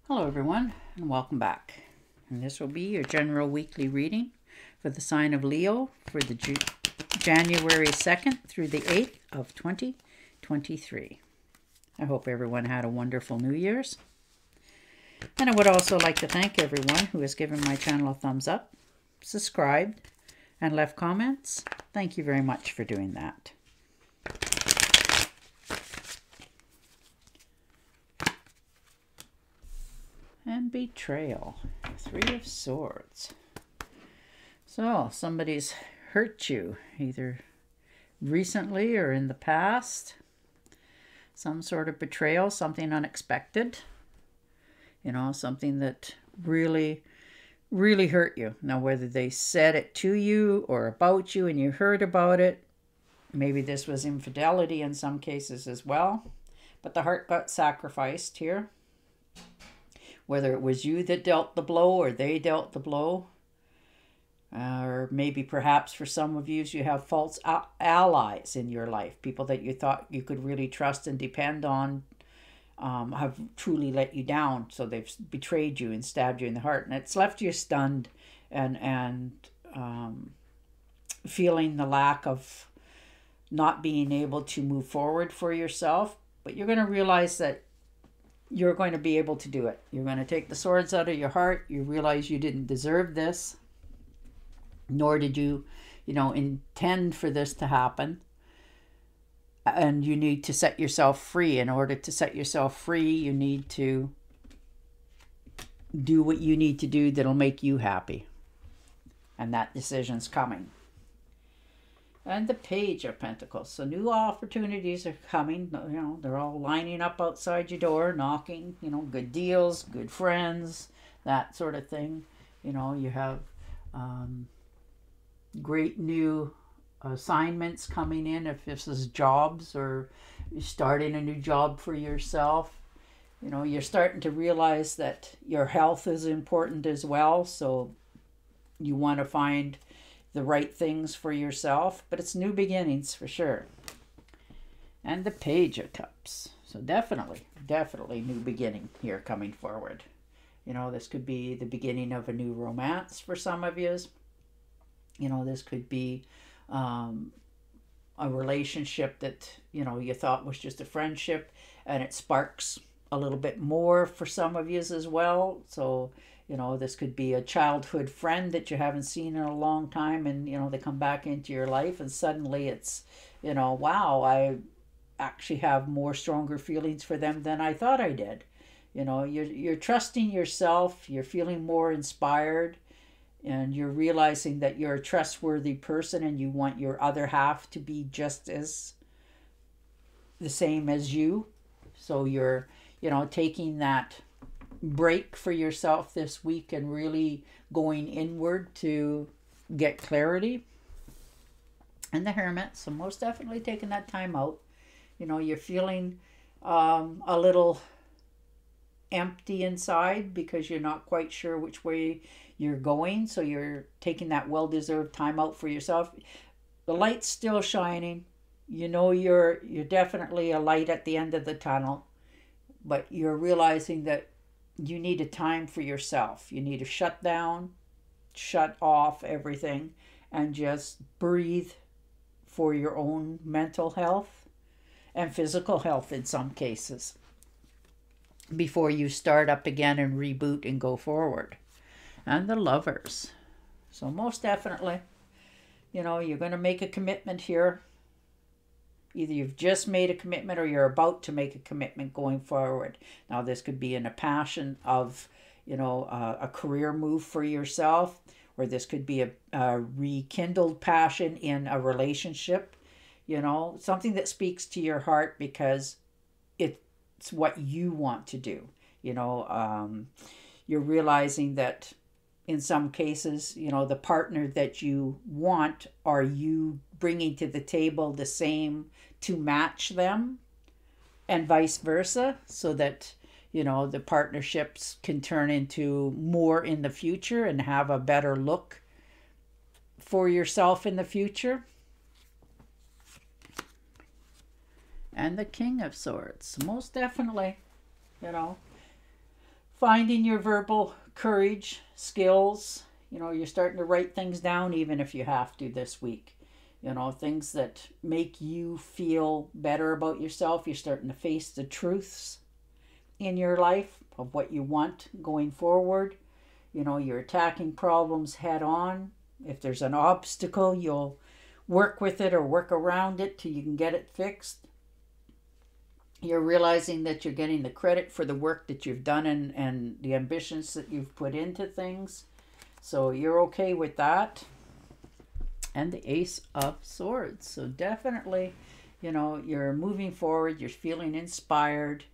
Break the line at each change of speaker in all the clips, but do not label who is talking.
Hello everyone and welcome back. And this will be your general weekly reading for the sign of Leo for the January 2nd through the 8th of 2023. I hope everyone had a wonderful New Year's. And I would also like to thank everyone who has given my channel a thumbs up, subscribed, and left comments. Thank you very much for doing that. And betrayal, 3 of Swords. So somebody's hurt you either recently or in the past. Some sort of betrayal, something unexpected. You know, something that really hurt you. Now, whether they said it to you or about you and you heard about it, maybe this was infidelity in some cases as well. But the heart got sacrificed here. Whether it was you that dealt the blow or they dealt the blow. Or maybe perhaps for some of you have false allies in your life. People that you thought you could really trust and depend on have truly let you down. So they've betrayed you and stabbed you in the heart. And it's left you stunned and feeling the lack of not being able to move forward for yourself. But you're going to realize that you're going to be able to do it. You're going to take the swords out of your heart. You realize you didn't deserve this, nor did you, intend for this to happen. And you need to set yourself free. In order to set yourself free, you need to do what you need to do that'll make you happy. And that decision's coming. And the Page of Pentacles. So new opportunities are coming. They're all lining up outside your door, knocking, good deals, good friends, that sort of thing. You have great new assignments coming in, if this is jobs or you're starting a new job for yourself. You're starting to realize that your health is important as well. So you want to find the right things for yourself, but it's new beginnings for sure. And the Page of Cups. So definitely new beginning here coming forward. This could be the beginning of a new romance for some of you. This could be a relationship that, you thought was just a friendship and it sparks a little bit more for some of you as well. So this could be a childhood friend that you haven't seen in a long time and, they come back into your life and suddenly it's, wow, I actually have more stronger feelings for them than I thought I did. You're trusting yourself, you're feeling more inspired, and you're realizing that you're a trustworthy person and you want your other half to be just as the same as you. So you're, taking that break for yourself this week and really going inward to get clarity. And the Hermit, so most definitely taking that time out. You're feeling a little empty inside because you're not quite sure which way you're going, so you're taking that well-deserved time out for yourself. The light's still shining. You're definitely a light at the end of the tunnel, but you're realizing that you need a time for yourself. You need to shut down, shut off everything, and just breathe for your own mental health and physical health in some cases before you start up again and reboot and go forward. And the Lovers. So most definitely, you're going to make a commitment here. Either you've just made a commitment or you're about to make a commitment going forward. Now, this could be in a passion of, a career move for yourself, or this could be a rekindled passion in a relationship, something that speaks to your heart because it's what you want to do. You're realizing that in some cases, the partner that you want, are you bringing to the table the same to match them and vice versa, so that, the partnerships can turn into more in the future and have a better look for yourself in the future. And the King of Swords, most definitely, finding your verbal courage, skills. You're starting to write things down even if you have to this week. Things that make you feel better about yourself. You're starting to face the truths in your life of what you want going forward. You're attacking problems head on. If there's an obstacle, you'll work with it or work around it till you can get it fixed. You're realizing that you're getting the credit for the work that you've done and the ambitions that you've put into things. So you're okay with that. And the Ace of Swords. So definitely, you're moving forward. You're feeling inspired.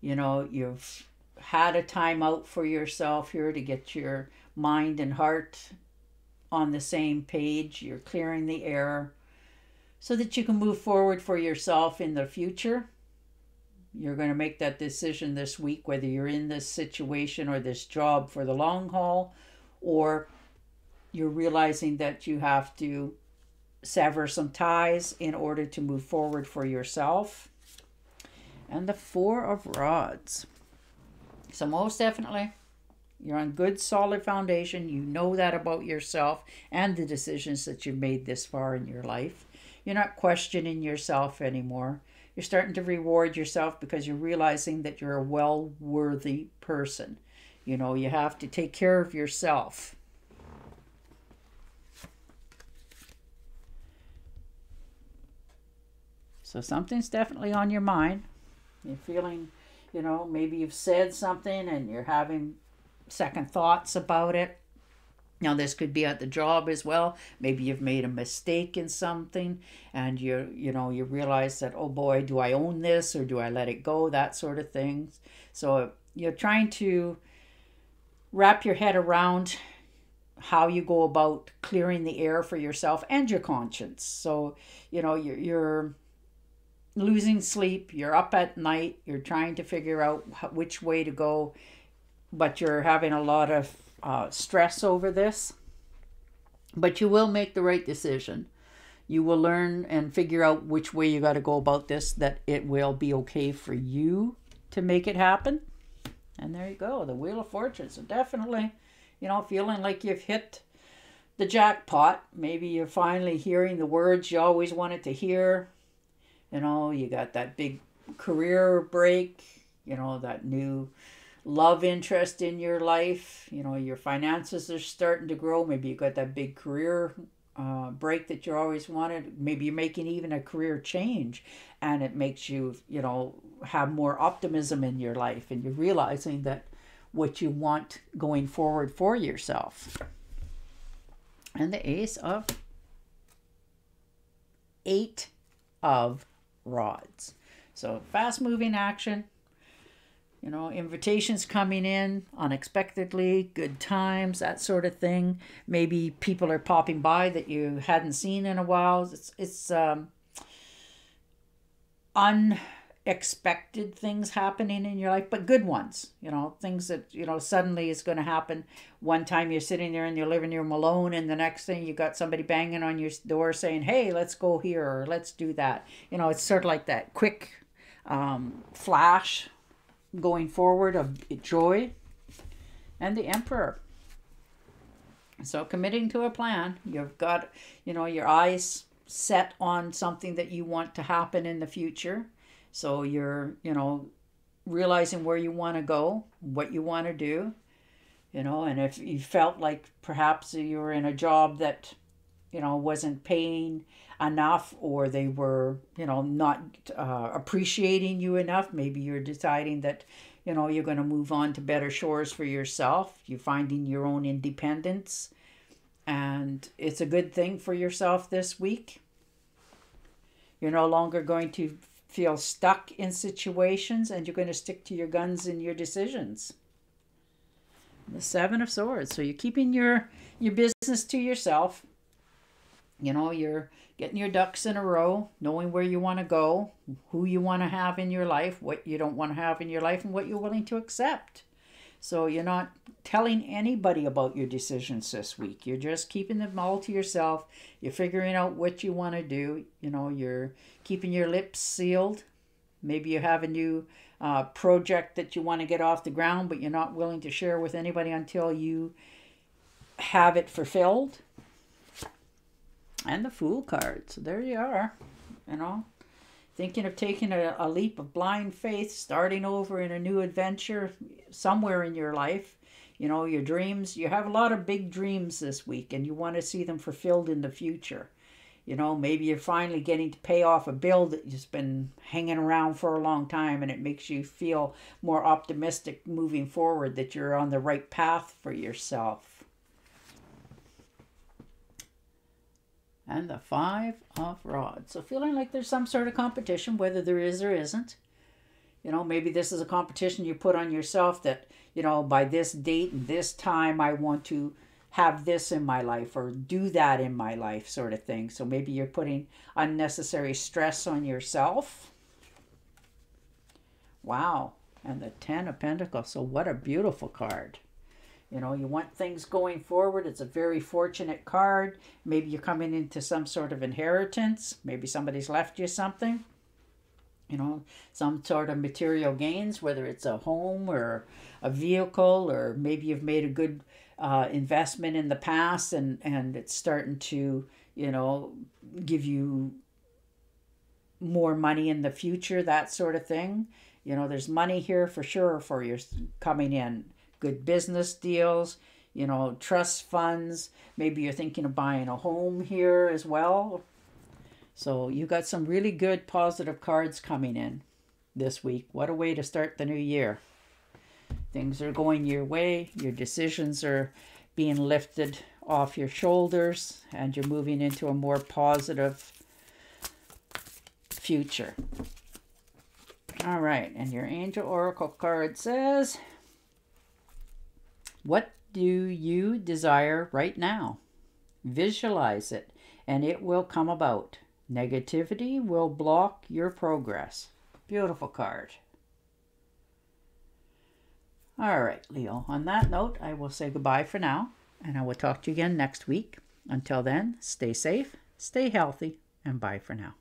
You've had a time out for yourself here to get your mind and heart on the same page. You're clearing the air so that you can move forward for yourself in the future. You're going to make that decision this week, whether you're in this situation or this job for the long haul, or you're realizing that you have to sever some ties in order to move forward for yourself. And the Four of Rods. So most definitely, you're on good, solid foundation. You know that about yourself and the decisions that you've made this far in your life. You're not questioning yourself anymore. You're starting to reward yourself because you're realizing that you're a well-worthy person. You have to take care of yourself. So something's definitely on your mind. You're feeling, maybe you've said something and you're having second thoughts about it. Now, this could be at the job as well. Maybe you've made a mistake in something and you realize that, oh boy, do I own this or do I let it go? That sort of thing. So you're trying to wrap your head around how you go about clearing the air for yourself and your conscience. So, you're losing sleep. You're up at night. You're trying to figure out which way to go, but you're having a lot of stress over this. But you will make the right decision. You will learn and figure out which way you got to go about this, that it will be okay for you to make it happen. And there you go, the Wheel of Fortune. So definitely, feeling like you've hit the jackpot. Maybe you're finally hearing the words you always wanted to hear. You got that big career break, that new love interest in your life. Your finances are starting to grow. Maybe you got that big career break that you always wanted. Maybe you're making even a career change and it makes you, have more optimism in your life, and you're realizing that what you want going forward for yourself. And the Eight of Rods. So fast moving action, invitations coming in unexpectedly, good times, that sort of thing. Maybe people are popping by that you hadn't seen in a while. It's unexpected things happening in your life, but good ones. Things that suddenly is going to happen. One time you're sitting there in your living room alone, and the next thing you got somebody banging on your door saying, hey, let's go here, or let's do that. It's sort of like that quick flash going forward of joy. And the Emperor. So committing to a plan. You've got your eyes set on something that you want to happen in the future. So you're realizing where you want to go, what you want to do, and if you felt like perhaps you were in a job that wasn't paying enough, or they were not appreciating you enough, maybe you're deciding that you're going to move on to better shores for yourself. You're finding your own independence, and it's a good thing for yourself this week. You're no longer going to feel stuck in situations, and you're going to stick to your guns and your decisions. The Seven of Swords. So you're keeping your business to yourself. You're getting your ducks in a row, knowing where you want to go, who you want to have in your life, what you don't want to have in your life, and what you're willing to accept. So you're not telling anybody about your decisions this week. You're just keeping them all to yourself. You're figuring out what you want to do. You're keeping your lips sealed. Maybe you have a new project that you want to get off the ground, but you're not willing to share with anybody until you have it fulfilled. And the Fool card. So there you are, you know. Thinking of taking a leap of blind faith, starting over in a new adventure somewhere in your life. You know, your dreams, you have a lot of big dreams this week and you want to see them fulfilled in the future. You know, maybe you're finally getting to pay off a bill that you've been hanging around for a long time, and it makes you feel more optimistic moving forward that you're on the right path for yourself. And the Five of Rods. So feeling like there's some sort of competition, whether there is or isn't. You know, maybe this is a competition you put on yourself that, you know, by this date and this time I want to have this in my life or do that in my life, sort of thing. So maybe you're putting unnecessary stress on yourself. Wow. And the Ten of Pentacles. So what a beautiful card. You know, you want things going forward. It's a very fortunate card. Maybe you're coming into some sort of inheritance. Maybe somebody's left you something. You know, some sort of material gains, whether it's a home or a vehicle, or maybe you've made a good investment in the past and it's starting to, you know, give you more money in the future, that sort of thing. You know, there's money here for sure for you coming in. Good business deals, you know, trust funds. Maybe you're thinking of buying a home here as well. So you got some really good positive cards coming in this week. What a way to start the new year. Things are going your way. Your decisions are being lifted off your shoulders and you're moving into a more positive future. All right. And your Angel Oracle card says, what do you desire right now? Visualize it and it will come about. Negativity will block your progress. Beautiful card. All right, Leo. On that note, I will say goodbye for now, and I will talk to you again next week. Until then, stay safe, stay healthy, and bye for now.